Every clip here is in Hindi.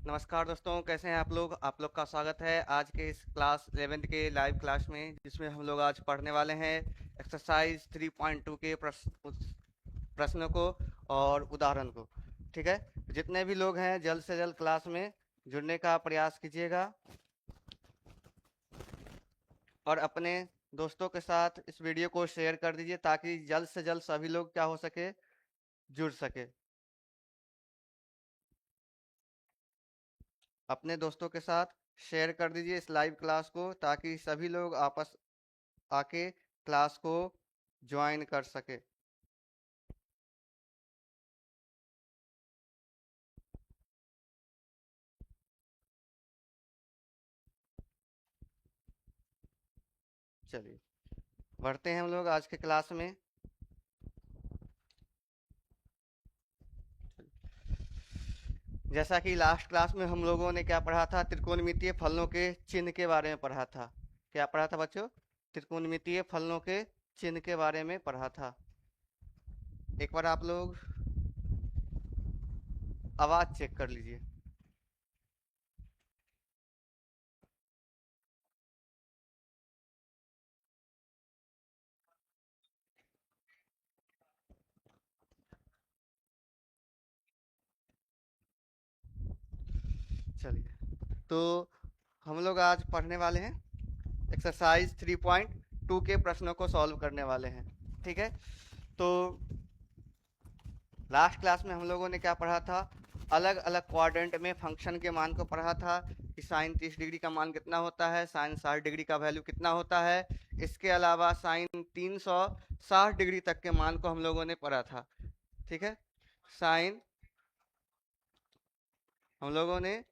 नमस्कार दोस्तों, कैसे हैं आप लोग। आप लोग का स्वागत है आज के इस क्लास 11th के लाइव क्लास में, जिसमें हम लोग आज पढ़ने वाले हैं एक्सरसाइज 3.2 के प्रश्नों को और उदाहरण को। ठीक है, जितने भी लोग हैं जल्द से जल्द क्लास में जुड़ने का प्रयास कीजिएगा और अपने दोस्तों के साथ इस वीडियो को शेयर कर दीजिए ताकि जल्द से जल्द सभी लोग क्या हो सके, जुड़ सके। अपने दोस्तों के साथ शेयर कर दीजिए इस लाइव क्लास को ताकि सभी लोग आपस आके क्लास को ज्वाइन कर सके। चलिए बढ़ते हैं हम लोग आज के क्लास में। जैसा कि लास्ट क्लास में हम लोगों ने क्या पढ़ा था, त्रिकोणमितीय फलनों के चिन्ह के बारे में पढ़ा था। क्या पढ़ा था बच्चों? त्रिकोणमितीय फलनों के चिन्ह के बारे में पढ़ा था। एक बार आप लोग आवाज चेक कर लीजिए। चलिए, तो हम लोग आज पढ़ने वाले हैं एक्सरसाइज 3.2 के प्रश्नों को सॉल्व करने वाले हैं। ठीक है, तो लास्ट क्लास में हम लोगों ने क्या पढ़ा था, अलग अलग क्वाड्रेंट में फंक्शन के मान को पढ़ा था कि साइन 30 डिग्री का मान कितना होता है, साइन 60 डिग्री का वैल्यू कितना होता है। इसके अलावा साइन 360 डिग्री तक के मान को हम लोगों ने पढ़ा था। ठीक है, साइन हम लोगों ने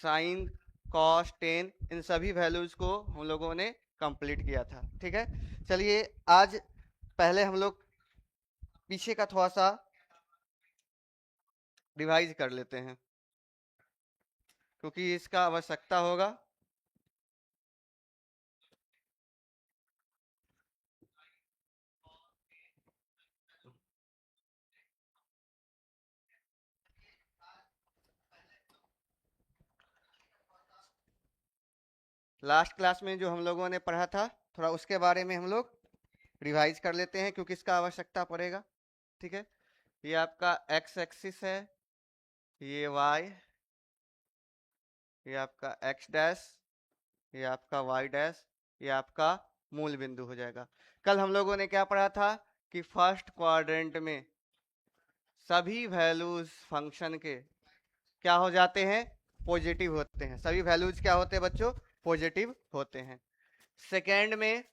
साइन कॉस टेन इन सभी वैल्यूज को हम लोगों ने कंप्लीट किया था। ठीक है, चलिए आज पहले हम लोग पीछे का थोड़ा सा रिवाइज कर लेते हैं क्योंकि इसका आवश्यकता होगा। लास्ट क्लास में जो हम लोगों ने पढ़ा था थोड़ा उसके बारे में हम लोग रिवाइज कर लेते हैं क्योंकि इसका आवश्यकता पड़ेगा। ठीक है, ये आपका एक्स एक्सिस है, ये वाई, ये आपका एक्स डैश, ये आपका वाई डैश, ये आपका मूल बिंदु हो जाएगा। कल हम लोगों ने क्या पढ़ा था कि फर्स्ट क्वाड्रेंट में सभी वैल्यूज फंक्शन के क्या हो जाते हैं, पॉजिटिव होते हैं। सभी वैल्यूज क्या होते हैं बच्चों, पॉजिटिव होते हैं। सेकेंड में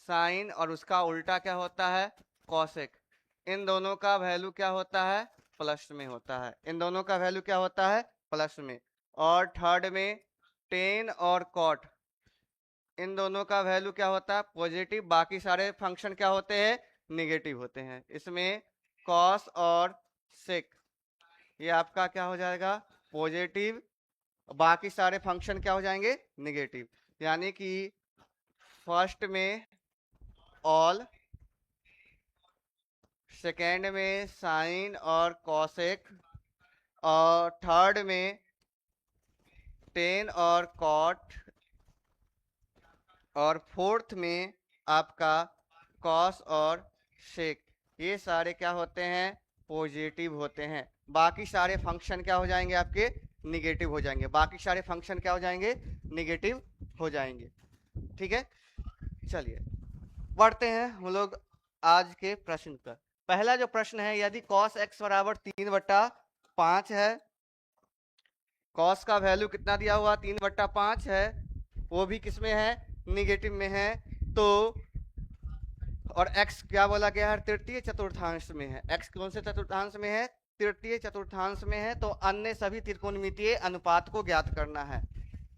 साइन और उसका उल्टा क्या होता है, कॉसेक। इन दोनों का वैल्यू क्या होता है, प्लस में होता है। इन दोनों का वैल्यू क्या होता है, प्लस में। और थर्ड में टेन और कॉट, इन दोनों का वैल्यू क्या होता है, पॉजिटिव। बाकी सारे फंक्शन क्या होते हैं, निगेटिव होते हैं। इसमें कॉस और सेक ये आपका क्या हो जाएगा, पॉजिटिव। बाकी सारे फंक्शन क्या हो जाएंगे, निगेटिव। यानी कि फर्स्ट में ऑल, सेकेंड में साइन और कॉसेक, और थर्ड में टेन और कॉट, और फोर्थ में आपका कॉस और सेक। ये सारे क्या होते हैं, पॉजिटिव होते हैं। बाकी सारे फंक्शन क्या हो जाएंगे, आपके निगेटिव हो जाएंगे। बाकी सारे फंक्शन क्या हो जाएंगे, निगेटिव हो जाएंगे। ठीक है, चलिए बढ़ते हैं हम लोग आज के प्रश्न पर। पहला जो प्रश्न है, यदि cos x बराबर 3/5 है, cos का वैल्यू कितना दिया हुआ, 3/5 है, वो भी किस में है, निगेटिव में है। तो और x क्या बोला गया है, तृतीय चतुर्थांश में है। x कौन से चतुर्थांश में है, तृतीय चतुर्थांश में है। तो अन्य सभी त्रिकोणमितीय अनुपात को ज्ञात करना है।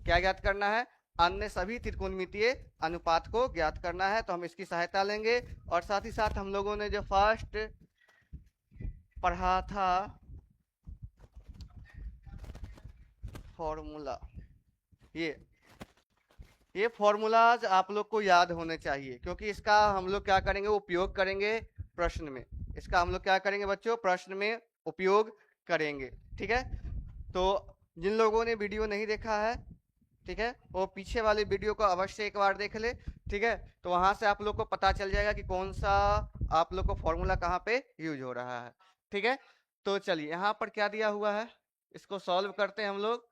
क्या ज्ञात करना है, अन्य सभी त्रिकोणमितीय अनुपात को ज्ञात करना है। तो हम इसकी सहायता लेंगे और साथ ही साथ हम लोगों ने जो फर्स्ट पढ़ा था फॉर्मूला, ये फॉर्मूलाज आप लोग को याद होने चाहिए क्योंकि इसका हम लोग क्या करेंगे, उपयोग करेंगे प्रश्न में। इसका हम लोग क्या करेंगे बच्चों, प्रश्न में उपयोग करेंगे। ठीक है, तो जिन लोगों ने वीडियो नहीं देखा है, ठीक है, वो पीछे वाले वीडियो को अवश्य एक बार देख ले। ठीक है, तो वहां से आप लोग को पता चल जाएगा कि कौन सा आप लोग को फॉर्मूला कहाँ पे यूज हो रहा है। ठीक है, तो चलिए यहाँ पर क्या दिया हुआ है, इसको सॉल्व करते हैं हम लोग।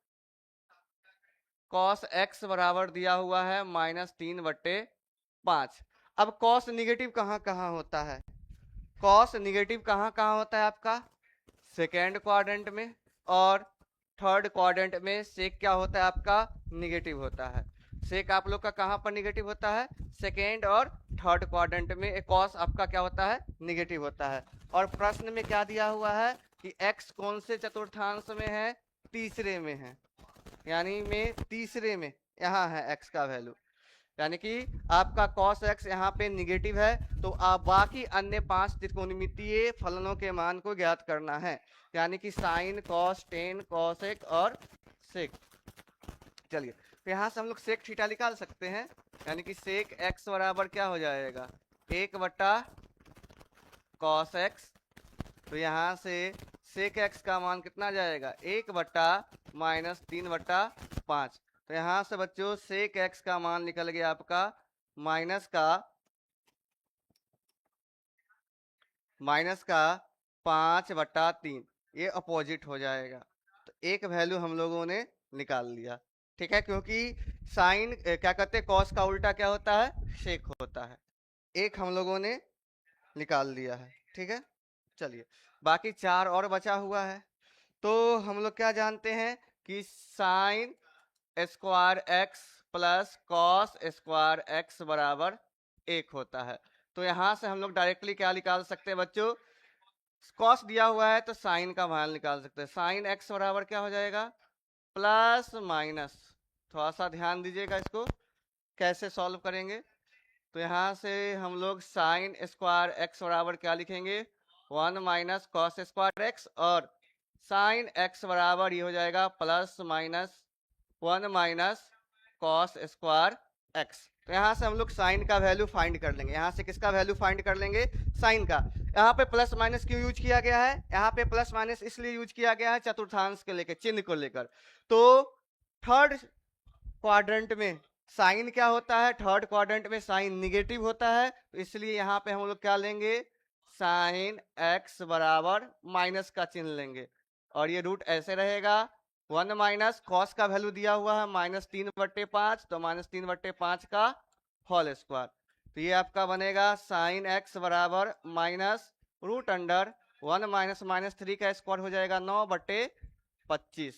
कॉस एक्स बराबर दिया हुआ है -3/5। अब कॉस निगेटिव कहाँ कहाँ होता है, कॉस निगेटिव कहाँ कहाँ होता है आपका सेकेंड क्वाड्रेंट में, और थर्ड क्वाड्रेंट में सेक क्या होता है आपका निगेटिव होता है। सेक आप लोग का कहाँ पर निगेटिव होता है, सेकेंड और थर्ड क्वाड्रेंट में कॉस आपका क्या होता है निगेटिव होता है। और प्रश्न में क्या दिया हुआ है कि एक्स कौन से चतुर्थांश में है, तीसरे में है, यानी में तीसरे में यहाँ है एक्स का वैल्यू, यानी कि आपका cos x यहाँ पे निगेटिव है। तो आप बाकी अन्य 5 त्रिकोणमितीय फलनों के मान को ज्ञात करना है, यानी कि साइन, कॉस, टेन, cosec और सेक। चलिए, तो यहाँ से हम लोग सेक थीटा निकाल सकते हैं, यानी कि सेक x बराबर क्या हो जाएगा 1/cos x। तो यहाँ से सेक x का मान कितना जाएगा 1/-3/5। तो यहाँ से बच्चों सेक x का मान निकल गया आपका माइनस का 5/3, ये अपोजिट हो जाएगा। तो एक वैल्यू हम लोगों ने निकाल लिया। ठीक है, क्योंकि साइन क्या कहते हैं कॉस का उल्टा क्या होता है सेक होता है, एक हम लोगों ने निकाल दिया है। ठीक है, चलिए बाकी 4 और बचा हुआ है। तो हम लोग क्या जानते हैं कि sine square x plus cos square x बराबर 1 होता है। तो यहाँ से हम लोग डायरेक्टली क्या निकाल सकते हैं बच्चों, कॉस दिया हुआ है तो साइन का मान निकाल सकते हैं। साइन एक्स बराबर क्या हो जाएगा प्लस माइनस, थोड़ा सा ध्यान दीजिएगा इसको कैसे सॉल्व करेंगे। तो यहाँ से हम लोग साइन स्क्वायर एक्स बराबर क्या लिखेंगे 1 - कॉस स्क्वायर एक्स, और साइन एक्स बराबर ये हो जाएगा +(1 - कॉस स्क्वायर एक्स). तो यहाँ से हम लोग साइन का वैल्यू फाइंड कर लेंगे। यहाँ से किसका वैल्यू फाइंड कर लेंगे साइन का। यहाँ पे प्लस माइनस क्यों यूज किया गया है, यहाँ पे प्लस माइनस इसलिए यूज किया गया है चतुर्थांश के लेकर, चिन्ह को लेकर। तो थर्ड क्वाड्रेंट में साइन क्या होता है, थर्ड क्वाड्रेंट में साइन निगेटिव होता है, तो इसलिए यहाँ पे हम लोग क्या लेंगे साइन एक्स बराबर माइनस का चिन्ह लेंगे, और ये रूट ऐसे रहेगा 1 - कॉस का वैल्यू दिया हुआ है -3/5, तो -3/5 का होल स्क्वायर। तो ये आपका बनेगा साइन एक्स बराबर -√1 - -3 का स्क्वायर हो जाएगा 9/25।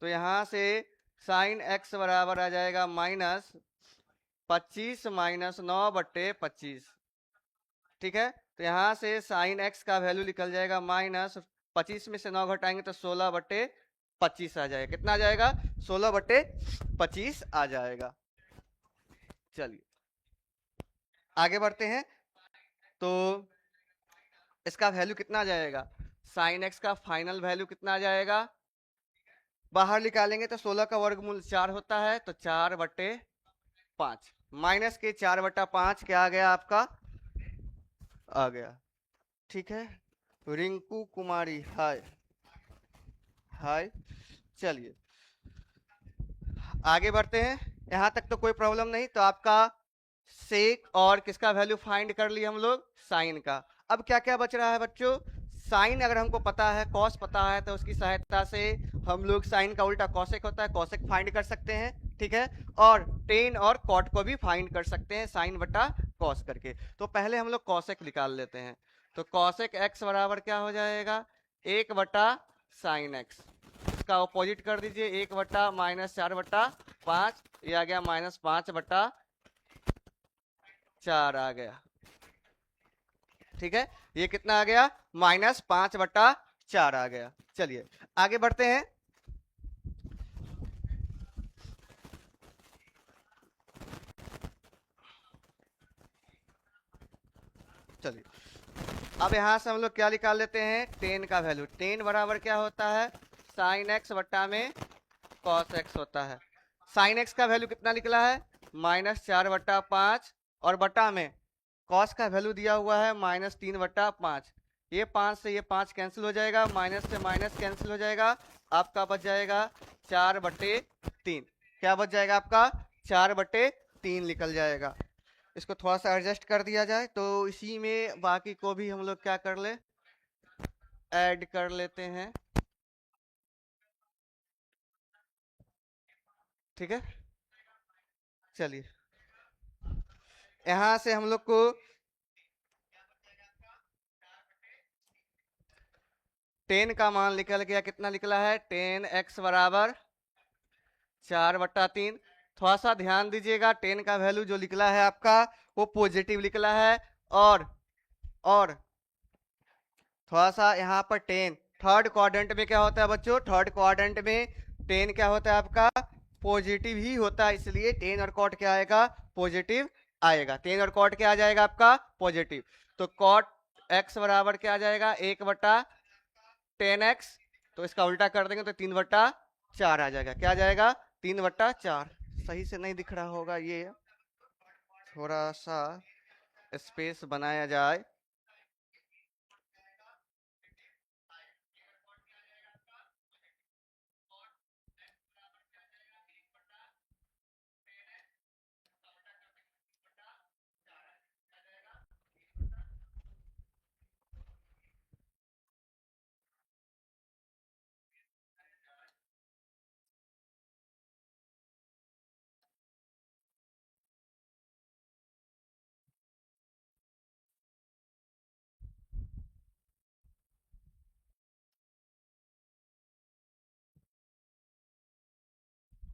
तो यहाँ से साइन एक्स बराबर आ जाएगा -25 - 9/25। ठीक है, तो यहाँ से साइन एक्स का वैल्यू निकल जाएगा -25 में से 9 घटाएंगे तो 16/25 आ जाएगा। कितना आ जाएगा 16/25 आ जाएगा। चलिए आगे बढ़ते हैं। तो इसका वैल्यू कितना आ जाएगा, साइन एक्स का फाइनल वैल्यू कितना आ जाएगा, बाहर निकालेंगे तो 16 का वर्गमूल 4 होता है, तो 4/5 माइनस के 4/5 क्या आ गया आपका आ गया। ठीक है, रिंकू कुमारी हाय हाय। चलिए आगे बढ़ते हैं, यहां तक तो कोई प्रॉब्लम नहीं। तो आपका सेक और किसका वैल्यू फाइंड कर लिए हम लोग साइन का। अब क्या क्या बच रहा है बच्चों, साइन अगर हमको पता है, कॉस पता है, तो उसकी सहायता से हम लोग साइन का उल्टा कॉसेक होता है, कॉसेक फाइंड कर सकते हैं। ठीक है, और टेन और कॉट को भी फाइंड कर सकते हैं साइन बटा कॉस करके। तो पहले हम लोग कॉसेक निकाल लेते हैं। तो कॉसेक एक्स बराबर क्या हो जाएगा 1/साइन एक्स, इसका ऑपोजिट कर दीजिए 1/-4/5, ये आ गया -5/4 आ गया। ठीक है, ये कितना आ गया -5/4 आ गया। चलिए आगे बढ़ते हैं। चलिए अब यहां से हम लोग क्या निकाल लेते हैं टेन का वैल्यू। टेन बराबर क्या होता है साइन एक्स बट्टा में कॉस एक्स होता है। साइन एक्स का वैल्यू कितना निकला है -4/5, और बटा में कॉस का वैल्यू दिया हुआ है -3/5। ये 5 से ये 5 कैंसिल हो जाएगा, माइनस से माइनस कैंसिल हो जाएगा, आपका बच जाएगा 4/3। क्या बच जाएगा आपका? 4/3 निकल जाएगा। इसको थोड़ा सा एडजस्ट कर दिया जाए तो इसी में बाकी को भी हम लोग क्या कर ले, ऐड कर लेते हैं। ठीक है, चलिए यहां से हम लोग को 10 का मान निकल गया। कितना निकला है? 10x बराबर 4/3। थोड़ा सा ध्यान दीजिएगा, 10 का वैल्यू जो निकला है आपका वो पॉजिटिव निकला है। और थोड़ा सा यहाँ पर 10 थर्ड क्वाड्रेंट में क्या होता है बच्चों? थर्ड क्वाड्रेंट में 10 क्या होता है आपका? पॉजिटिव ही होता है, इसलिए 10 और कॉट क्या आएगा? पॉजिटिव आएगा। 10 और कॉट क्या आ जाएगा आपका? पॉजिटिव। तो कॉट x बराबर क्या आ जाएगा? 1/10x। तो इसका उल्टा कर देंगे तो 3/4 आ जाएगा। क्या आ जाएगा? 3/4। सही से नहीं दिख रहा होगा, ये थोड़ा सा स्पेस बनाया जाए।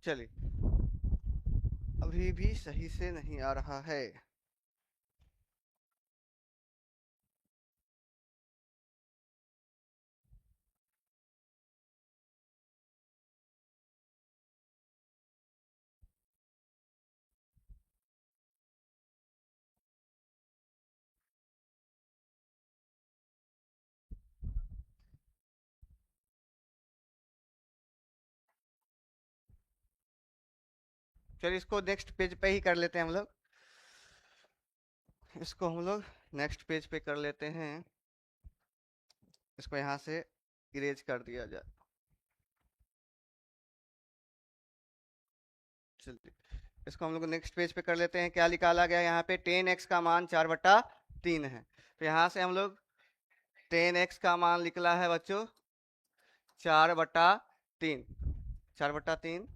चलिए, अभी भी सही से नहीं आ रहा है। चलिए इसको नेक्स्ट पेज पे ही कर लेते हैं हम लोग। इसको हम लोग नेक्स्ट पेज पे कर लेते हैं। इसको यहाँ से इरेज कर दिया जाए। चलिए इसको हम लोग नेक्स्ट पेज पे कर लेते हैं। क्या निकाला गया यहाँ पे? 10x का मान 4/3 है। तो यहाँ से हम लोग 10x का मान निकला है बच्चों 4/3। 4/3,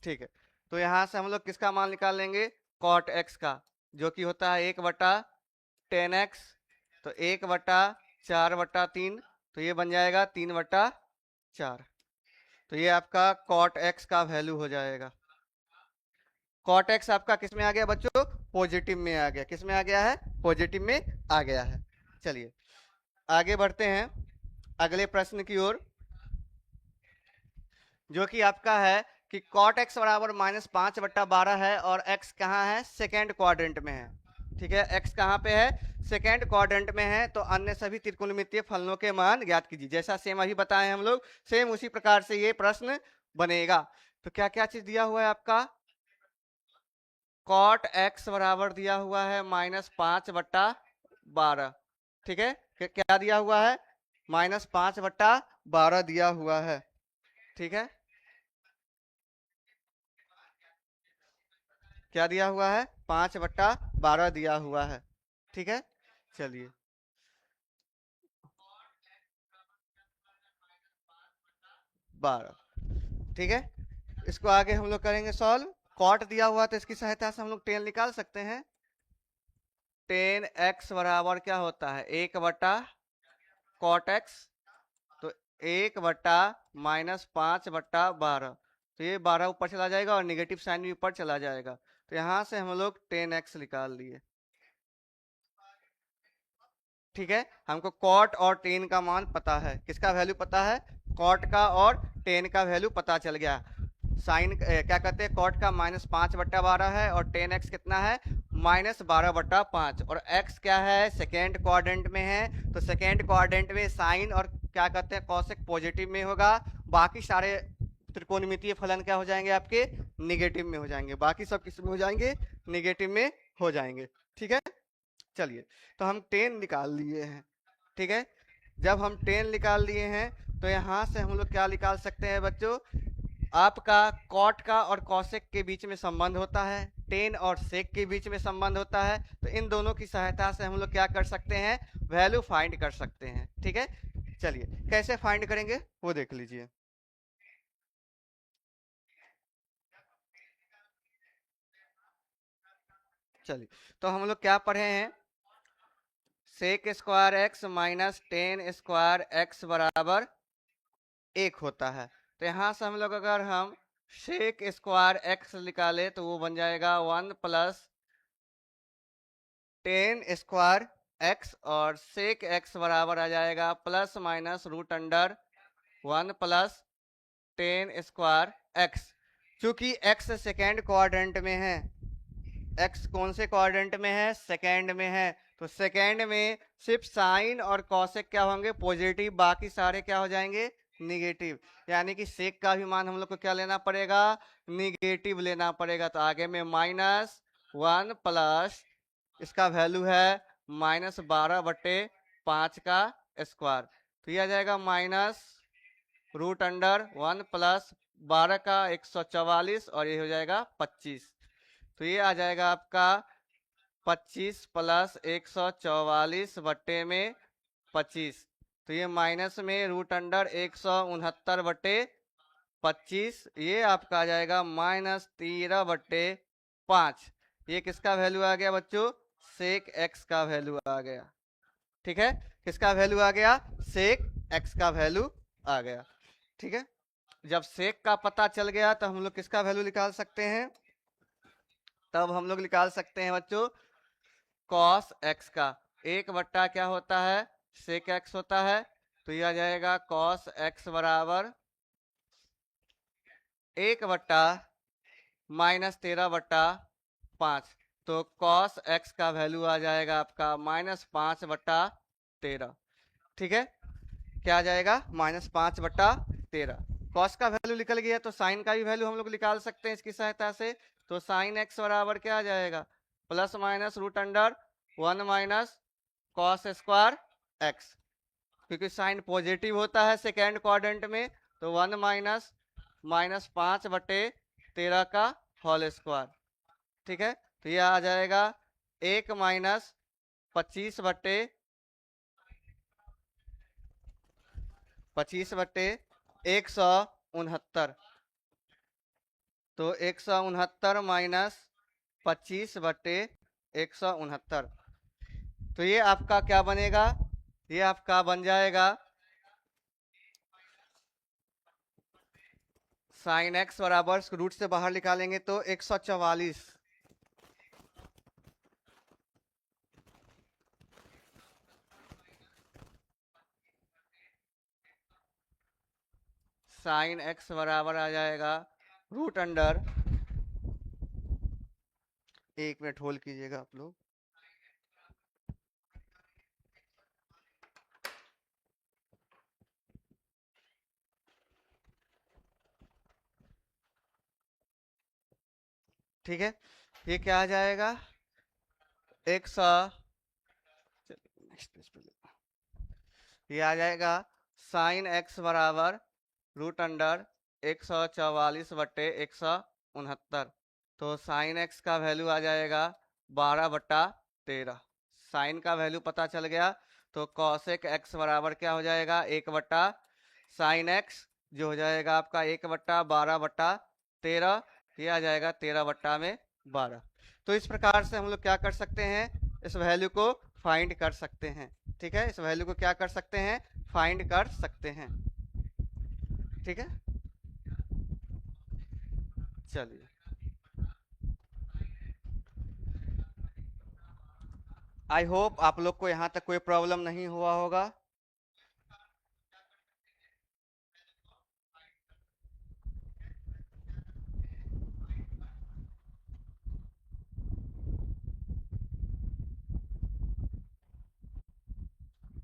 ठीक है। तो यहाँ से हम लोग किसका मान निकाल लेंगे? कॉट x का, जो कि होता है 1/10x। तो 1/4/3, तो ये बन जाएगा 3/4। तो ये आपका कॉट x का वैल्यू हो जाएगा। कॉट x आपका किस में आ गया बच्चों? पॉजिटिव में आ गया। किस में आ गया है? पॉजिटिव में आ गया है। चलिए आगे बढ़ते हैं अगले प्रश्न की ओर, जो कि आपका है कि कॉट x बराबर -5/12 है और x कहाँ है? सेकेंड क्वाड्रेंट में है। ठीक है, x कहाँ पे है? सेकेंड क्वाड्रेंट में है। तो अन्य सभी त्रिकोणमितीय फलनों के मान ज्ञात कीजिए। जैसा सेम अभी बताए हम लोग, सेम उसी प्रकार से ये प्रश्न बनेगा। तो क्या क्या चीज दिया हुआ है आपका? कॉट x बराबर दिया हुआ है -5/12। ठीक है, क्या दिया हुआ है? -5/12 दिया हुआ है। ठीक है, क्या दिया हुआ है? 5/12 दिया हुआ है। ठीक है, चलिए -12। ठीक है, इसको आगे हम लोग करेंगे सॉल्व। कॉट दिया हुआ तो इसकी सहायता से हम लोग 10 निकाल सकते हैं। 10x बराबर क्या होता है? 1/cot x। तो 1/-5/12। तो ये 12 ऊपर चला जाएगा और निगेटिव साइन भी ऊपर चला जाएगा। तो यहां से हम लोग 10x निकाल लिए। ठीक है, हमको कॉट और टेन का मान पता है। किसका वैल्यू पता है? कॉट का और टेन का वैल्यू पता चल गया। साइन क्या कहते हैं? कॉट का -5/12 है और 10x कितना है? -12/5। और x क्या है? सेकेंड क्वाड्रेंट में है। तो सेकेंड क्वाड्रेंट में साइन और क्या कहते हैं? कॉसेक पॉजिटिव में होगा। बाकी सारे त्रिकोणमितीय फलन क्या हो जाएंगे आपके? निगेटिव में हो जाएंगे। बाकी सब किस में हो जाएंगे? निगेटिव में हो जाएंगे। ठीक है, चलिए, तो हम 10 निकाल लिए हैं, ठीक है। जब हम 10 निकाल लिए हैं तो यहाँ से हम लोग क्या निकाल सकते हैं बच्चों, आपका कॉट का और कॉसेक के बीच में संबंध होता है, टेन और सेक के बीच में संबंध होता है, तो इन दोनों की सहायता से हम लोग क्या कर सकते हैं, वैल्यू फाइंड कर सकते हैं, ठीक है। चलिए, कैसे फाइंड करेंगे वो देख लीजिए। चलिए, तो हम लोग क्या पढ़े हैं, sec square x minus ten square x बराबर एक होता है। तो यहाँ से हम लोग अगर हम सेक स्क्वायर एक्स निकाले तो वो बन जाएगा 1 प्लस टेन स्क्वायर एक्स, और सेक एक्स बराबर आ जाएगा plus minus root under 1 plus ten square x. चूंकि एक्स सेकेंड क्वाड्रेंट में है, एक्स कौन से क्वाड्रेंट में है, सेकेंड में है, तो सेकेंड में सिर्फ साइन और कॉसेक क्या होंगे, पॉजिटिव, बाकी सारे क्या हो जाएंगे, निगेटिव। यानी कि सेक का भी मान हम लोग को क्या लेना पड़ेगा, निगेटिव लेना पड़ेगा। तो आगे में माइनस 1 प्लस इसका वैल्यू है -12/5 का स्क्वायर, तो ये आ जाएगा माइनस रूट अंडर 1 प्लस 12 का 144, और ये हो जाएगा 25। तो ये आ जाएगा आपका 25 प्लस 144/25, तो ये माइनस में रूट अंडर 169/25, ये आपका आ जाएगा -13/5। ये किसका वैल्यू आ गया बच्चों, सेक एक्स का वैल्यू आ गया, ठीक है। किसका वैल्यू आ गया, सेक एक्स का वैल्यू आ गया, ठीक है। जब सेक का पता चल गया तो हम लोग किसका वैल्यू निकाल सकते हैं, तब हम लोग निकाल सकते हैं बच्चों कॉस एक्स का। एक बट्टा क्या होता है, सेक एक्स होता है, तो यह आ जाएगा कॉस एक्स बराबर 1/, -13/5। तो कॉस एक्स का वैल्यू आ जाएगा आपका -5/13, ठीक है। क्या आ जाएगा, -5/13। कॉस का वैल्यू निकल गया तो साइन का भी वैल्यू हम लोग निकाल सकते हैं इसकी सहायता से। तो साइन एक्स बराबर क्या आ जाएगा, plus minus root under 1 minus cos square x, क्योंकि साइन पॉजिटिव होता है सेकेंड क्वाड्रेंट में, तो 1 माइनस -5/13 का होल स्क्वायर, ठीक है। तो यह आ जाएगा 1 माइनस 25/169, तो 169 माइनस 25/169, तो ये आपका क्या बनेगा, ये आपका बन जाएगा साइन एक्स बराबर रूट से बाहर निकालेंगे तो 144, साइन एक्स बराबर आ जाएगा रूट अंडर, एक मिनट होल्ड कीजिएगा आप लोग। ठीक है, ये क्या आ जाएगा, 100, ये आ जाएगा साइन एक्स बराबर रूट अंडर 144/169, तो साइन एक्स का वैल्यू आ जाएगा 12/13। साइन का वैल्यू पता चल गया, तो कॉसेक एक्स बराबर क्या हो जाएगा, 1/ साइन एक्स, जो हो जाएगा आपका 1/12/13, ये आ जाएगा 13/12। तो इस प्रकार से हम लोग क्या कर सकते हैं, इस वैल्यू को फाइंड कर सकते हैं, ठीक है। इस वैल्यू को क्या कर सकते हैं, फाइंड कर सकते हैं, ठीक है। चलिए, आई होप आप लोग को यहाँ तक कोई प्रॉब्लम नहीं हुआ होगा।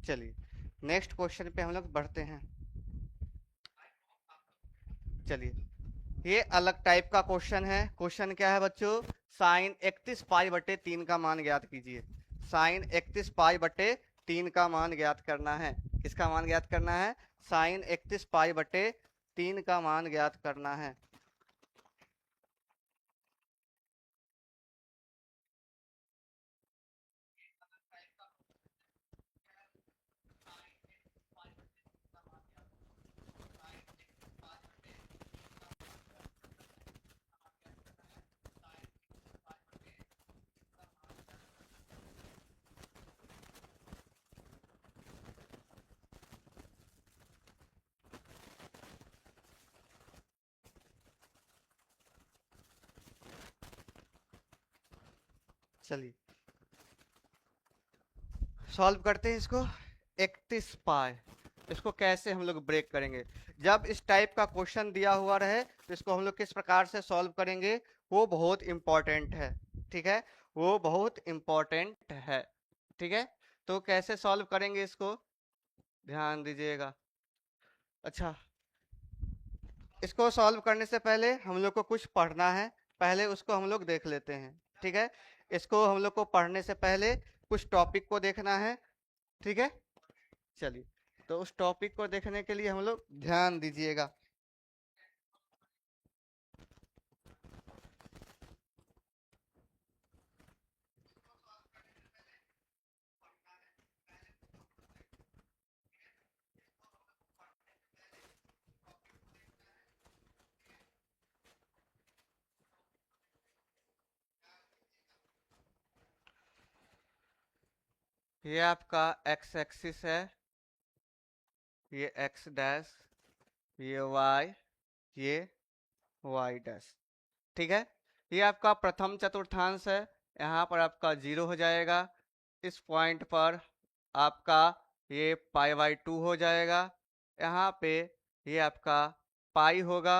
चलिए, नेक्स्ट क्वेश्चन पे हम लोग बढ़ते हैं। चलिए, ये अलग टाइप का क्वेश्चन है। क्वेश्चन क्या है बच्चों, साइन 31π/3 का मान ज्ञात कीजिए। साइन 31 पाई/3 का मान ज्ञात करना है। किसका मान ज्ञात करना है? साइन 31 पाई/3 का मान ज्ञात करना है। चलिए सॉल्व करते हैं इसको। 31 पाई, इसको कैसे हम लोग ब्रेक करेंगे? जब इस टाइप का क्वेश्चन दिया हुआ रहे तो इसको हम लोग किस प्रकार से सॉल्व करेंगे, वो बहुत इंपॉर्टेंट है। ठीक है, वो बहुत इंपॉर्टेंट है। ठीक है, तो कैसे सॉल्व करेंगे इसको, ध्यान दीजिएगा। अच्छा, इसको सॉल्व करने से पहले हम लोग को कुछ पढ़ना है, पहले उसको हम लोग देख लेते हैं। ठीक है, इसको हम लोग को पढ़ने से पहले कुछ टॉपिक को देखना है। ठीक है, चलिए तो उस टॉपिक को देखने के लिए हम लोग ध्यान दीजिएगा। ये आपका एक्स एक्सिस है, ये एक्स डैश, ये वाई, ये वाई डैश। ठीक है, ये आपका प्रथम चतुर्थांश है, यहाँ पर आपका 0 हो जाएगा। इस पॉइंट पर आपका ये पाई/2 हो जाएगा, यहाँ पे ये आपका पाई होगा,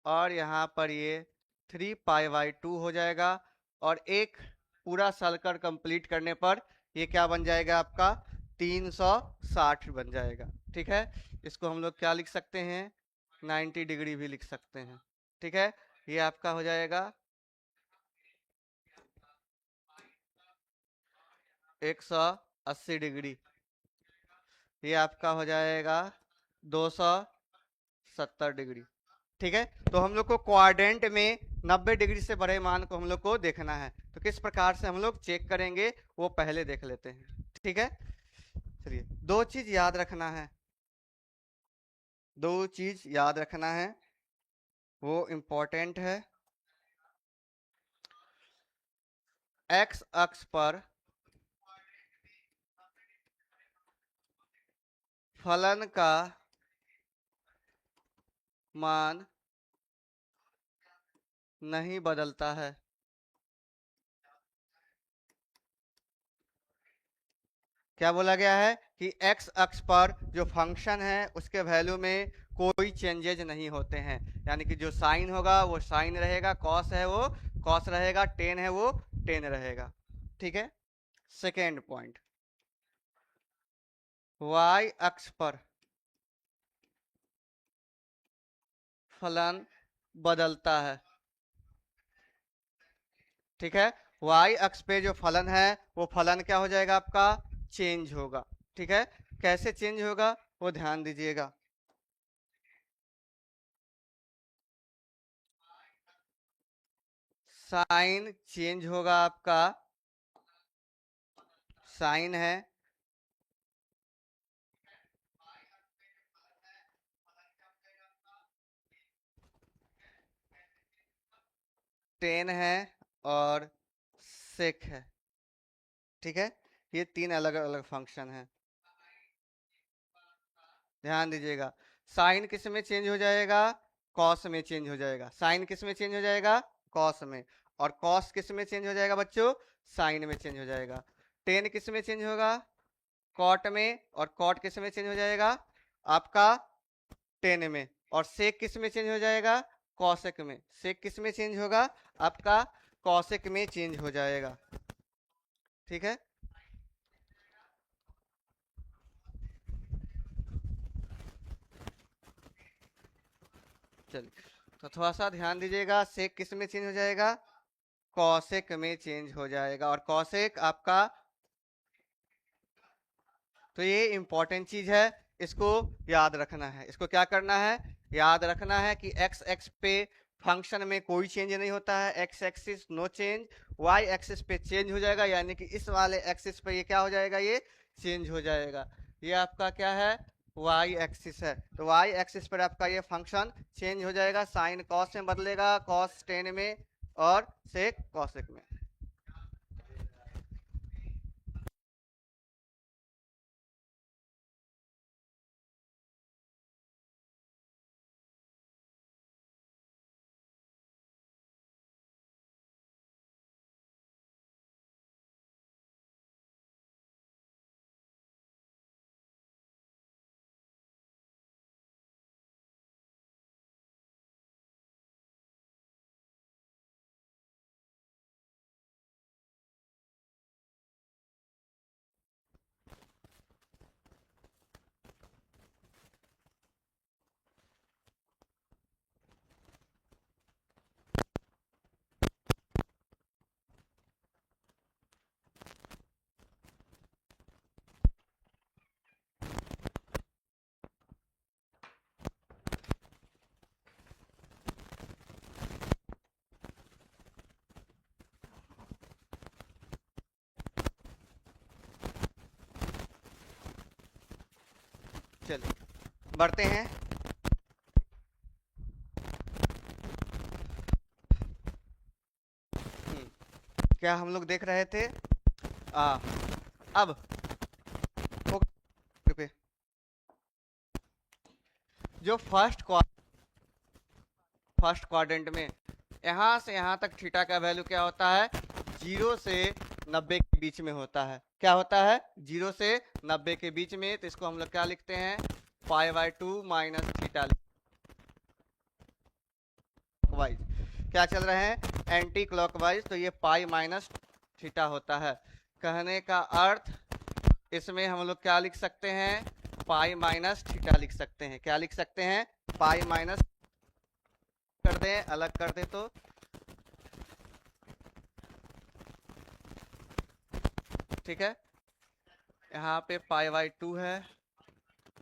और यहाँ पर ये 3 पाई/2 हो जाएगा। और एक पूरा सर्कल कंप्लीट करने पर ये क्या बन जाएगा आपका, 360 बन जाएगा। ठीक है, इसको हम लोग क्या लिख सकते हैं, 90 डिग्री भी लिख सकते हैं। ठीक है, ये आपका हो जाएगा 180 डिग्री, ये आपका हो जाएगा 270 डिग्री। ठीक है, तो हम लोग को क्वाड्रेंट में 90 डिग्री से बड़े मान को हम लोग को देखना है, तो किस प्रकार से हम लोग चेक करेंगे वो पहले देख लेते हैं। ठीक है, चलिए दो चीज याद रखना है, दो चीज याद रखना है, वो इम्पोर्टेंट है। एक्स अक्ष पर फलन का मान नहीं बदलता है। क्या बोला गया है कि एक्स अक्ष पर जो फंक्शन है उसके वैल्यू में कोई चेंजेज नहीं होते हैं, यानी कि जो साइन होगा वो साइन रहेगा, कॉस है वो कॉस रहेगा, टेन है वो टेन रहेगा। ठीक है, सेकेंड पॉइंट, वाई अक्ष पर फलन बदलता है। ठीक है, वाई अक्ष पे जो फलन है वो फलन क्या हो जाएगा आपका, चेंज होगा। ठीक है, कैसे चेंज होगा वो ध्यान दीजिएगा। साइन चेंज होगा आपका, साइन है, टेन है, और सेक है। ठीक है, ये तीन अलग अलग फंक्शन है, ध्यान दीजिएगा। साइन किस में चेंज हो जाएगा, कॉस में चेंज हो जाएगा। साइन किस में चेंज हो जाएगा, कॉस में। और कॉस किस में चेंज हो जाएगा बच्चों, साइन में चेंज हो जाएगा। टेन किस में चेंज होगा, कॉट में। और कॉट किस में चेंज हो जाएगा आपका, टेन में। और सेक किस में चेंज हो जाएगा, कॉसेक में। सेक किस में चेंज होगा आपका, कॉसेक में चेंज हो जाएगा। ठीक है, चलिए तो थोड़ा सा ध्यान दीजिएगा, सेक किस में चेंज हो जाएगा, कॉसेक में चेंज हो जाएगा। और कॉसेक आपका तो ये इंपॉर्टेंट चीज है, इसको याद रखना है। इसको क्या करना है, याद रखना है कि एक्स एक्स पे फंक्शन में कोई चेंज नहीं होता है, x axis no change, y axis पे चेंज हो जाएगा, यानी कि इस वाले एक्सिस पे ये क्या हो जाएगा, ये चेंज हो जाएगा। ये आपका क्या है, वाई एक्सिस है। तो वाई एक्सिस पर आपका ये फंक्शन चेंज हो जाएगा, साइन कॉस में बदलेगा, कॉस टेन में और सेक कॉसेक में। चलिए बढ़ते हैं। क्या हम लोग देख रहे थे, आ, अब पे जो फर्स्ट क्वाड्रेंट में यहाँ से यहाँ तक थीटा का वैल्यू क्या होता है, 0 से 90 के बीच में होता है। क्या होता है, 0 से 90 के बीच में। तो इसको हम लोग क्या लिखते हैं, π/2 माइनस थीटा वाइज। क्या चल रहे हैं, एंटी क्लॉकवाइज, तो ये पाई माइनस थीटा होता है। कहने का अर्थ इसमें हम लोग क्या लिख सकते हैं, पाई माइनस थीटा लिख सकते हैं। क्या लिख सकते हैं, पाई माइनस, कर दें अलग कर दें तो ठीक है। यहाँ पे π/2 है,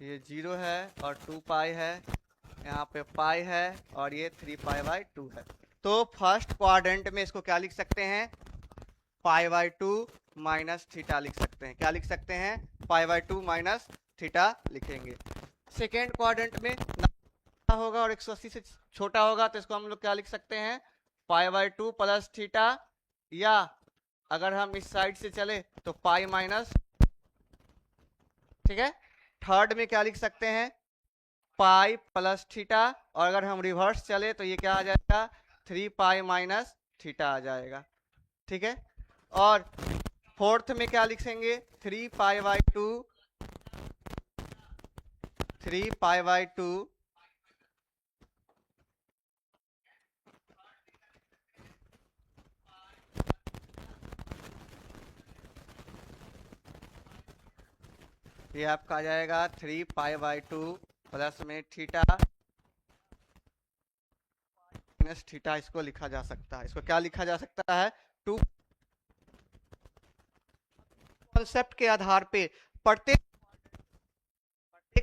ये 0 है और 2 पाई है, यहाँ पे पाई है और ये 3π/2 है। तो फर्स्ट क्वाड्रेंट में इसको क्या लिख सकते हैं, π/2 माइनस थीटा लिख सकते हैं। क्या लिख सकते हैं, π/2 माइनस थीटा लिखेंगे। सेकेंड क्वाड्रेंट में होगा और 180 से छोटा होगा, तो इसको हम लोग क्या लिख सकते हैं, π/2 प्लस थीटा, या अगर हम इस साइड से चले तो पाई माइनस, ठीक है। थर्ड में क्या लिख सकते हैं, पाई प्लस थीटा, और अगर हम रिवर्स चले तो ये क्या आ जाएगा, 3 पाई माइनस थीटा आ जाएगा, ठीक है। और फोर्थ में क्या लिखेंगे, 3π/2, 3π/2 ये आपका आ जाएगा 3π/2 प्लस में थीटा माइनस थीटा। इसको लिखा जा सकता है, इसको क्या लिखा जा सकता है, 2 कॉन्सेप्ट के आधार पे प्रत्येक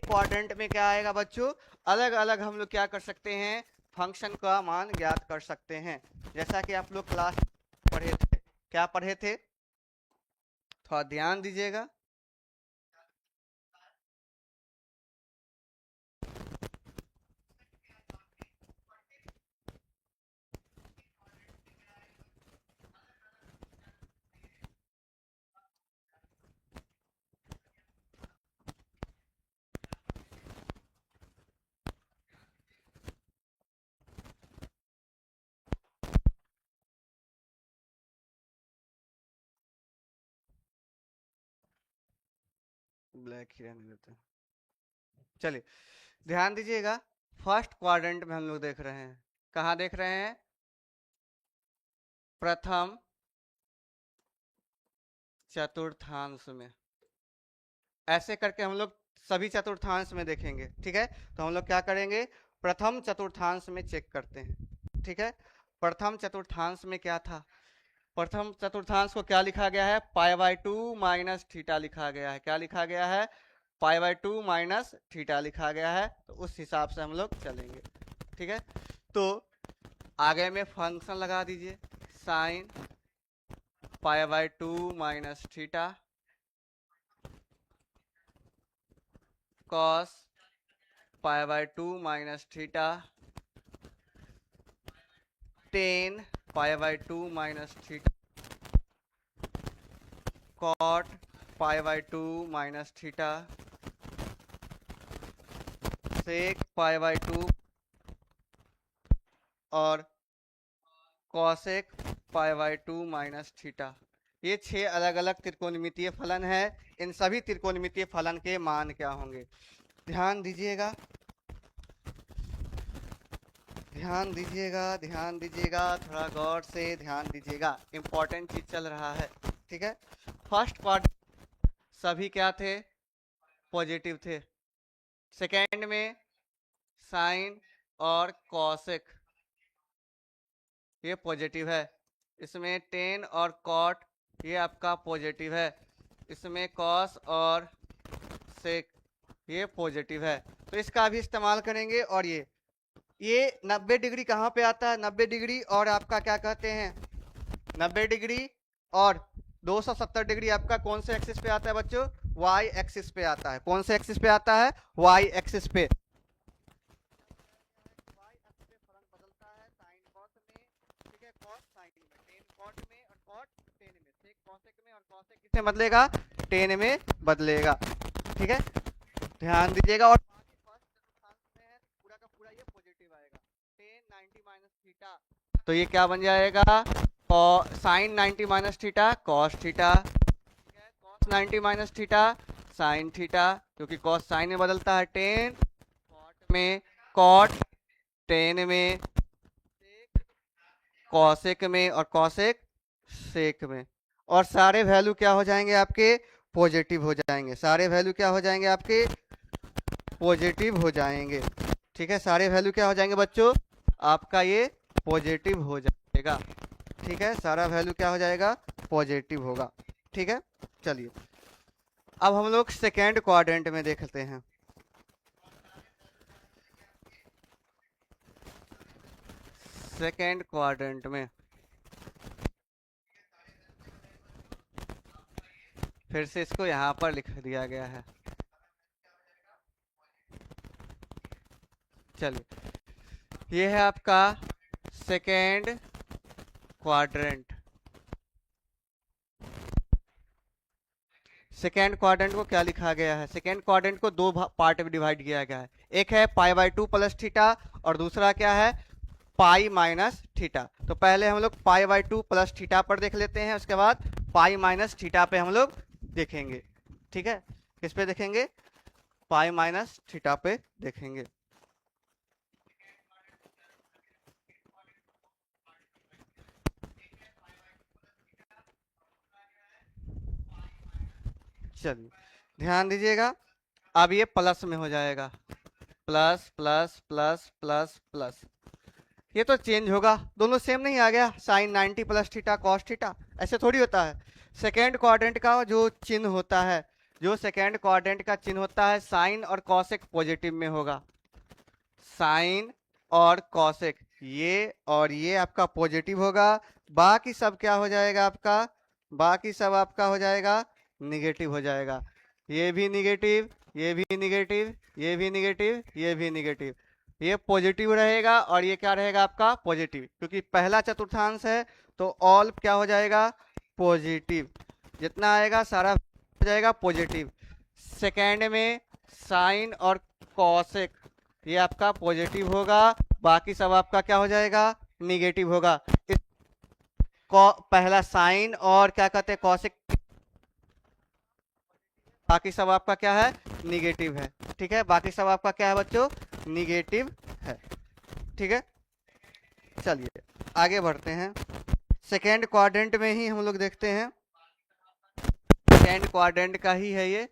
क्वाड्रेंट में क्या आएगा बच्चों, अलग अलग हम लोग क्या कर सकते हैं, फंक्शन का मान ज्ञात कर सकते हैं। जैसा कि आप लोग क्लास पढ़े थे, क्या पढ़े थे, थोड़ा ध्यान दीजिएगा। ब्लैक ही रहने देते हैं। चलिए ध्यान दीजिएगा, फर्स्ट क्वाड्रेंट में हम लोग देख रहे हैं, कहाँ देख रहे हैं, प्रथम चतुर्थांश में। ऐसे करके हम लोग सभी चतुर्थांश में देखेंगे, ठीक है। तो हम लोग क्या करेंगे, प्रथम चतुर्थांश में चेक करते हैं, ठीक है। प्रथम चतुर्थांश में क्या था, प्रथम चतुर्थांश को क्या लिखा गया है, पाई बाय 2 माइनस थीटा लिखा गया है। क्या लिखा गया है, पाई बाय 2 माइनस थीटा लिखा गया है। तो उस हिसाब से हम लोग चलेंगे। ठीक है, तो आगे में फंक्शन लगा दीजिए, sine pi by 2 minus theta cos pi by 2 minus theta tan pi by 2 minus theta cot pi by 2 minus theta sec pi by 2 और cosec pi by 2 minus theta. ये 6 अलग अलग त्रिकोणमितीय फलन है। इन सभी त्रिकोणमितीय फलन के मान क्या होंगे, ध्यान दीजिएगा, ध्यान दीजिएगा, ध्यान दीजिएगा, थोड़ा गौर से ध्यान दीजिएगा, इंपॉर्टेंट चीज चल रहा है। ठीक है, फर्स्ट पार्ट सभी क्या थे, पॉजिटिव थे। सेकेंड में साइन और कॉसेक ये पॉजिटिव है। इसमें टेन और कॉट ये आपका पॉजिटिव है। इसमें कॉस और सेक ये पॉजिटिव है। तो इसका भी इस्तेमाल करेंगे। और ये 90 डिग्री कहाँ पे आता है, 90 डिग्री और आपका क्या कहते हैं 90 डिग्री और 270 डिग्री आपका कौन से एक्सिस पे आता है बच्चों, वाई एक्सिस पे आता है। कौन से एक्सिस पे आता है, वाई एक्सिस पे। किसमें बदलेगा, टेन में बदलेगा। ठीक है, ध्यान दीजिएगा। और पूरा का पूरा ये पॉजिटिव आएगा, टेन 90 माइनस थीटा, तो ये क्या बन जाएगा, sine 90 minus theta cos theta, cos 90 minus theta sine theta, क्योंकि कॉस साइन में बदलता है, टेन कॉट में, कॉट टेन में, कॉसेक में और कॉसेक सेक में। और सारे वैल्यू क्या हो जाएंगे आपके, पॉजिटिव हो जाएंगे। सारे वैल्यू क्या हो जाएंगे आपके, पॉजिटिव हो जाएंगे। ठीक है, सारे वैल्यू क्या हो जाएंगे बच्चों, आपका ये पॉजिटिव हो जाएगा। ठीक है, सारा वैल्यू क्या हो जाएगा, पॉजिटिव होगा। ठीक है, चलिए अब हम लोग सेकेंड क्वाड्रेंट में देखते हैं। सेकेंड क्वाड्रेंट में फिर से इसको यहाँ पर लिख दिया गया है। चलिए, ये है आपका सेकेंड क्वाड्रेंट। सेकेंड क्वाड्रेंट को क्या लिखा गया है, सेकेंड क्वाड्रेंट को दो पार्ट में डिवाइड किया गया है। एक है पाई बाय 2 प्लस थीटा और दूसरा क्या है, पाई माइनस थीटा। तो पहले हम लोग पाई बाय 2 प्लस थीटा पर देख लेते हैं, उसके बाद पाई माइनस थीटा पे हम लोग देखेंगे। ठीक है, किस पे देखेंगे, पाई माइनस थीटा पे देखेंगे। चलिए ध्यान दीजिएगा, अब ये प्लस में हो जाएगा, plus plus plus plus plus, ये तो चेंज होगा, दोनों सेम नहीं आ गया, sine 90 plus theta cos theta, ऐसे थोड़ी होता है। सेकेंड क्वाड्रेंट का जो चिन्ह होता है, जो सेकेंड क्वाड्रेंट का चिन्ह होता है, साइन और कॉसेक पॉजिटिव में होगा, साइन और कॉसेक ये और ये आपका पॉजिटिव होगा। बाकी सब क्या हो जाएगा आपका, बाकी सब आपका हो जाएगा निगेटिव हो जाएगा। ये भी निगेटिव, ये भी निगेटिव, ये भी निगेटिव, ये भी निगेटिव, ये पॉजिटिव रहेगा और ये क्या रहेगा आपका पॉजिटिव, क्योंकि पहला चतुर्थांश है तो ऑल क्या हो जाएगा पॉजिटिव, जितना आएगा सारा हो जाएगा पॉजिटिव। सेकेंड में साइन और कॉसेक ये आपका पॉजिटिव होगा, बाकी सब आपका क्या हो जाएगा निगेटिव होगा। पहला साइन और क्या कहते हैं कॉसेक, बाकी सब आपका क्या है निगेटिव है। ठीक है, बाकी सब आपका क्या है बच्चों, निगेटिव है। ठीक है, चलिए आगे बढ़ते हैं। सेकेंड क्वाड्रेंट में ही हम लोग देखते हैं, सेकेंड क्वाड्रेंट का ही है ये,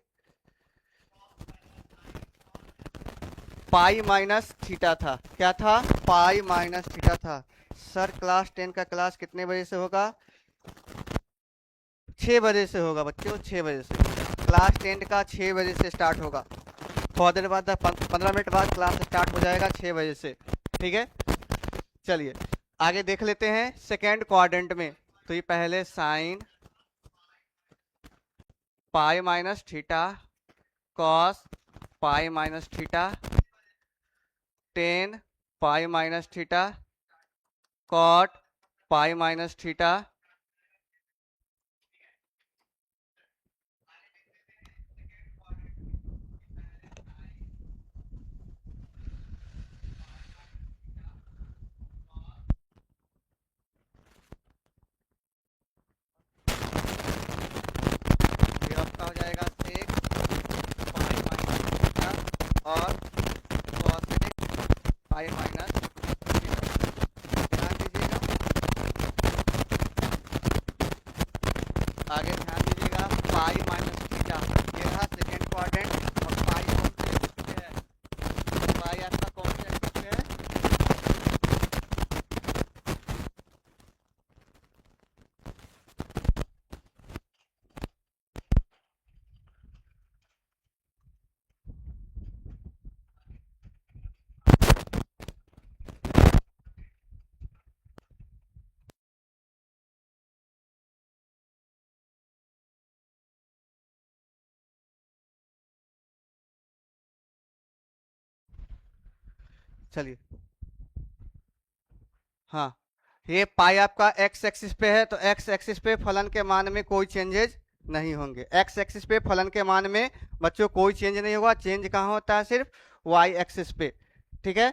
पाई माइनस थीटा था, क्या था पाई माइनस थीटा था। सर क्लास 10 का क्लास कितने बजे से होगा, 6 बजे से होगा बच्चों, 6 बजे से। क्लास 10 का 6 बजे से स्टार्ट होगा। थोड़ा देर बाद 15 मिनट बाद क्लास स्टार्ट हो जाएगा 6 बजे से। ठीक है, चलिए आगे देख लेते हैं सेकेंड क्वाड्रेंट में। तो ये पहले sine pi minus theta cos pi minus theta tan pi minus theta cot pi minus theta ये आपका हो जाएगा सेक पाई माइनस थीटा और कॉसेक पाई माइनस थीटा। ध्यान दीजिएगा, आगे ध्यान दीजिएगा, पाई माइनस थीटा ये रहा सेकेंड क्वाड्रेंट। और पाई कौन से एक्सिस पे है? पाई आपका कौन से एक्सिस पे है? चलिए, हाँ, ये पाई आपका एक्स एक्सिस पे है, तो एक्स एक्सिस पे फलन के मान में कोई चेंजेस नहीं होंगे। एक्स एक्सिस पे फलन के मान में बच्चों कोई चेंज नहीं होगा। चेंज कहाँ होता है? सिर्फ वाई एक्सिस पे। ठीक है,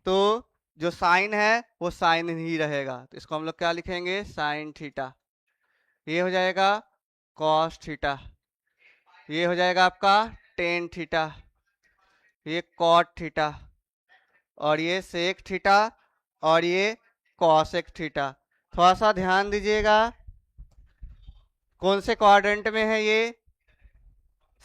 तो जो साइन है वो साइन ही रहेगा, तो इसको हम लोग क्या लिखेंगे? Sine theta. ये हो जाएगा कॉस थीटा, ये हो जाएगा आपका टेन थीटा, ये कॉट थीटा, और ये सेक थीटा, और ये कॉसेक थीटा। थोड़ा सा ध्यान दीजिएगा, कौन से क्वाड्रेंट में है ये?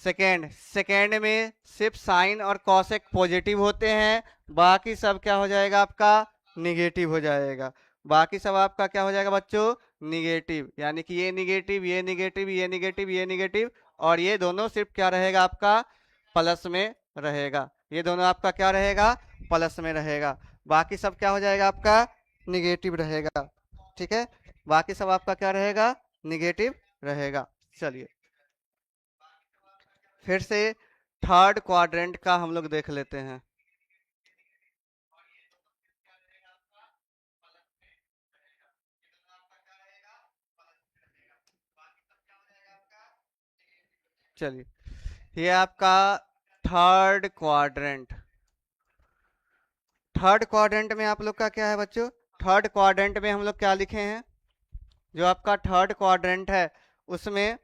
सेकेंड। सेकेंड में सिर्फ साइन और कॉसेक पॉजिटिव होते हैं, बाकी सब क्या हो जाएगा आपका? निगेटिव हो जाएगा। बाकी सब आपका क्या हो जाएगा बच्चों? निगेटिव, यानी कि ये निगेटिव, ये निगेटिव, ये निगेटिव, ये निगेटिव, और ये दोनों सिर्फ क्या रहेगा आपका? प्लस में रहेगा। ये दोनों आपका क्या रहेगा? प्लस में रहेगा। बाकी सब क्या हो जाएगा आपका? निगेटिव रहेगा। ठीक है, बाकी सब आपका क्या रहेगा? निगेटिव रहेगा। चलिए फिर से थर्ड क्वाड्रेंट का हम लोग देख लेते हैं। चलिए, ये आपका थर्ड क्वाड्रेंट। थर्ड क्वाड्रेंट में आप लोग का क्या है बच्चों? थर्ड क्वाड्रेंट में हम लोग क्या लिखे हैं? जो आपका थर्ड क्वाड्रेंट है उसमें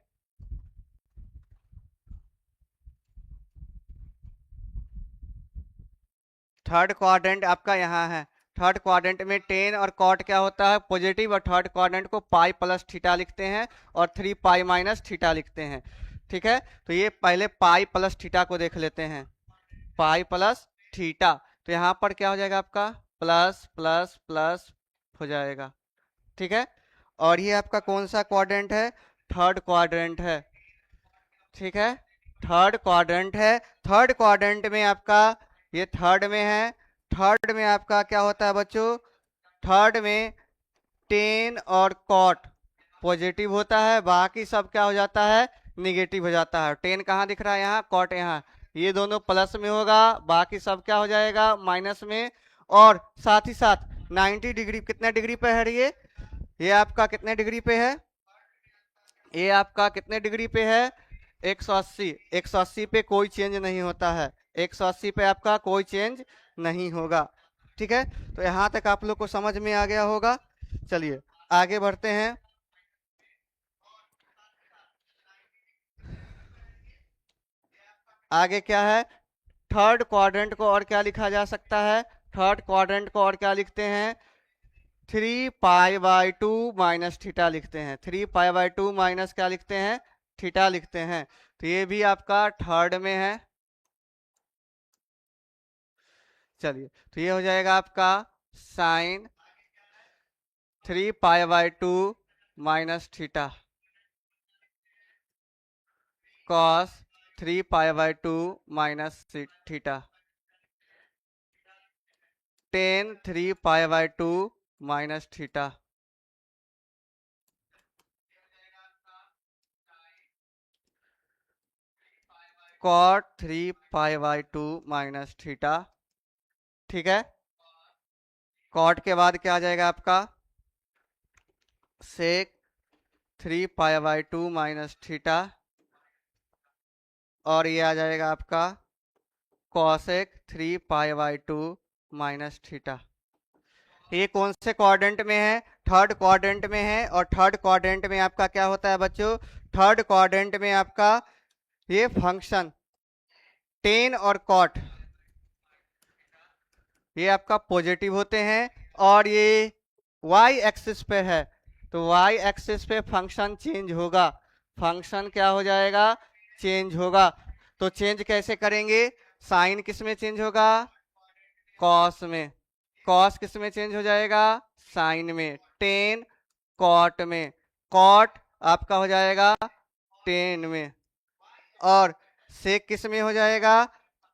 थर्ड क्वाड्रेंट आपका यहाँ है। थर्ड क्वाड्रेंट में टेन और कॉट क्या होता है? पॉजिटिव। और थर्ड क्वाड्रेंट को पाई प्लस थीटा लिखते हैं और 3 पाई माइनस थीटा लिखते हैं। ठीक है, तो ये पहले पाई प्लस थीटा को देख लेते हैं। पाई प्लस थीटा, तो यहाँ पर क्या हो जाएगा आपका? प्लस प्लस प्लस हो जाएगा। ठीक है, और ये आपका कौन सा क्वाड्रेंट है? थर्ड क्वाड्रेंट है। ठीक है, थर्ड क्वाड्रेंट है। थर्ड क्वाड्रेंट में आपका ये थर्ड में है। थर्ड में आपका क्या होता है बच्चों? थर्ड में टेन और कॉट पॉजिटिव होता है, बाकी सब क्या हो जाता है? निगेटिव हो जाता है। टेन कहाँ दिख रहा है? यहाँ। कॉट यहाँ। ये दोनों प्लस में होगा, बाकी सब क्या हो जाएगा? माइनस में। और साथ ही साथ 90 डिग्री, कितने डिग्री पे है ये आपका कितने डिग्री पे है? ये आपका कितने डिग्री पे है? 180। 180 पे कोई चेंज नहीं होता है। 180 पे आपका कोई चेंज नहीं होगा। ठीक है, तो यहाँ तक आप लोग को समझ में आ गया होगा। चलिए आगे बढ़ते हैं। आगे क्या है? थर्ड क्वाड्रेंट को और क्या लिखा जा सकता है? थर्ड क्वाड्रेंट को और क्या लिखते हैं? 3 पाई बाई 2 माइनस थीटा लिखते हैं। 3 पाई बाई 2 माइनस क्या लिखते हैं? थीटा लिखते हैं। तो ये भी आपका थर्ड में है। चलिए, तो ये हो जाएगा आपका sine 3 pi by 2 minus theta, cos 3π/2 minus theta, tan 3π/2 minus theta, cot 3π/2 minus theta. ठीक है, कॉट के बाद क्या आ जाएगा आपका सेक 3π/2 माइनस थीटा, और ये आ जाएगा आपका कॉसेक 3π/2 माइनस थीटा। ये कौन से क्वाड्रेंट में है? थर्ड क्वाड्रेंट में है। और थर्ड क्वाड्रेंट में आपका क्या होता है बच्चों? थर्ड क्वाड्रेंट में आपका ये फंक्शन टेन और कॉट ये आपका पॉजिटिव होते हैं, और ये वाई एक्सिस पे है, तो वाई एक्सिस पे फंक्शन चेंज होगा। फंक्शन क्या हो जाएगा? चेंज होगा। तो चेंज कैसे करेंगे? साइन किस में चेंज होगा? कॉस में। कॉस किस में चेंज हो जाएगा? साइन में। टेन कॉट में। कॉट आपका हो जाएगा टेन में। और सेक किस में हो जाएगा?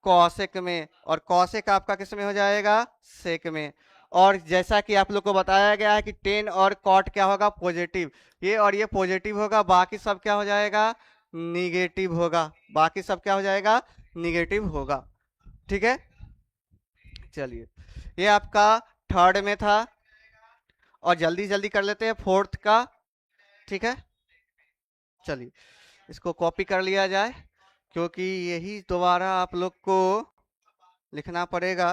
कॉसेक में। और कॉसेक आपका किस में हो जाएगा? सेक में। और जैसा कि आप लोग को बताया गया है कि टेन और कॉट क्या होगा? पॉजिटिव। ये और ये पॉजिटिव होगा, बाकी सब क्या हो जाएगा? निगेटिव होगा। बाकी सब क्या हो जाएगा? निगेटिव होगा। ठीक है, चलिए ये आपका थर्ड में था, और जल्दी जल्दी कर लेते हैं फोर्थ का। ठीक है, चलिए इसको कॉपी कर लिया जाए, क्योंकि यही दोबारा आप लोग को लिखना पड़ेगा।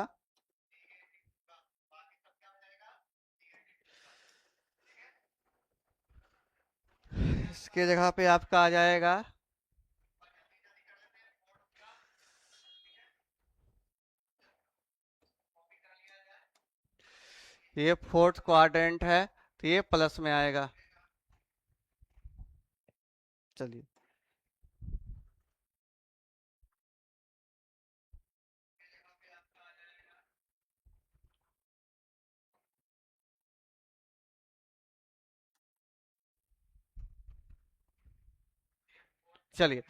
इसके जगह पे आपका आ जाएगा ये फोर्थ क्वाड्रेंट है, तो ये प्लस में आएगा। चलिए चलिए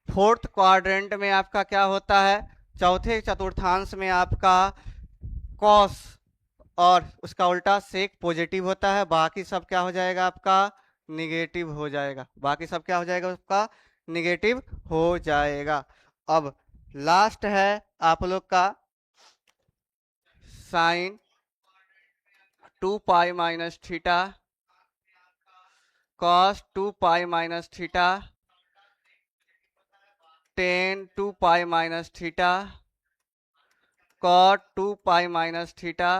फोर्थ क्वाड्रेंट में आपका क्या होता है? चौथे चतुर्थांश में आपका कॉस और उसका उल्टा सेक पॉजिटिव होता है, बाकी सब क्या हो जाएगा? आपका निगेटिव हो जाएगा। बाकी सब क्या हो जाएगा? आपका निगेटिव हो जाएगा। अब लास्ट है आप लोग का sine 2π minus theta, cos 2π minus theta, tan 2π minus theta, cot 2π minus theta,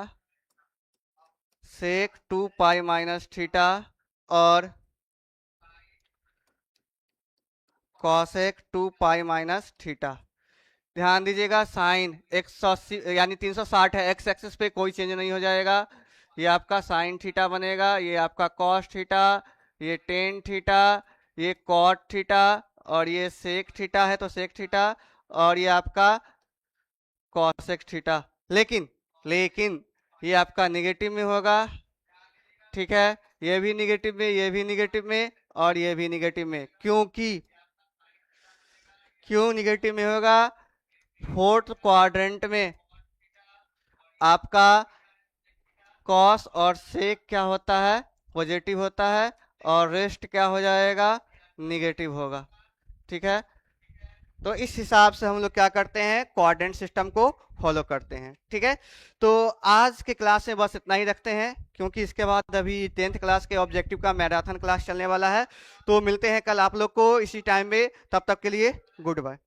sec 2π minus theta, और कॉसेक 2π माइनस थीटा। ध्यान दीजिएगा साइन 180 यानी 360 है, एक्स एक्सिस पे कोई चेंज नहीं हो जाएगा। ये आपका साइन थीटा बनेगा, ये आपका कॉस थीटा, ये टेन थीटा, ये कॉट थीटा, और ये सेक थीटा है तो सेक थीटा, और ये आपका कॉसेक थीटा। लेकिन लेकिन ये आपका निगेटिव में होगा। ठीक है, ये भी निगेटिव में, ये भी निगेटिव में, और ये भी निगेटिव में। क्यों निगेटिव में होगा? फोर्थ क्वाड्रेंट में आपका कॉस और सेक क्या होता है? पॉजिटिव होता है, और रेस्ट क्या हो जाएगा? निगेटिव होगा। ठीक है, तो इस हिसाब से हम लोग क्या करते हैं? कोऑर्डिनेट सिस्टम को फॉलो करते हैं। ठीक है, तो आज के क्लास में बस इतना ही रखते हैं, क्योंकि इसके बाद अभी 10th क्लास के ऑब्जेक्टिव का मैराथन क्लास चलने वाला है। तो मिलते हैं कल आप लोग को इसी टाइम में, तब तक के लिए गुड बाय।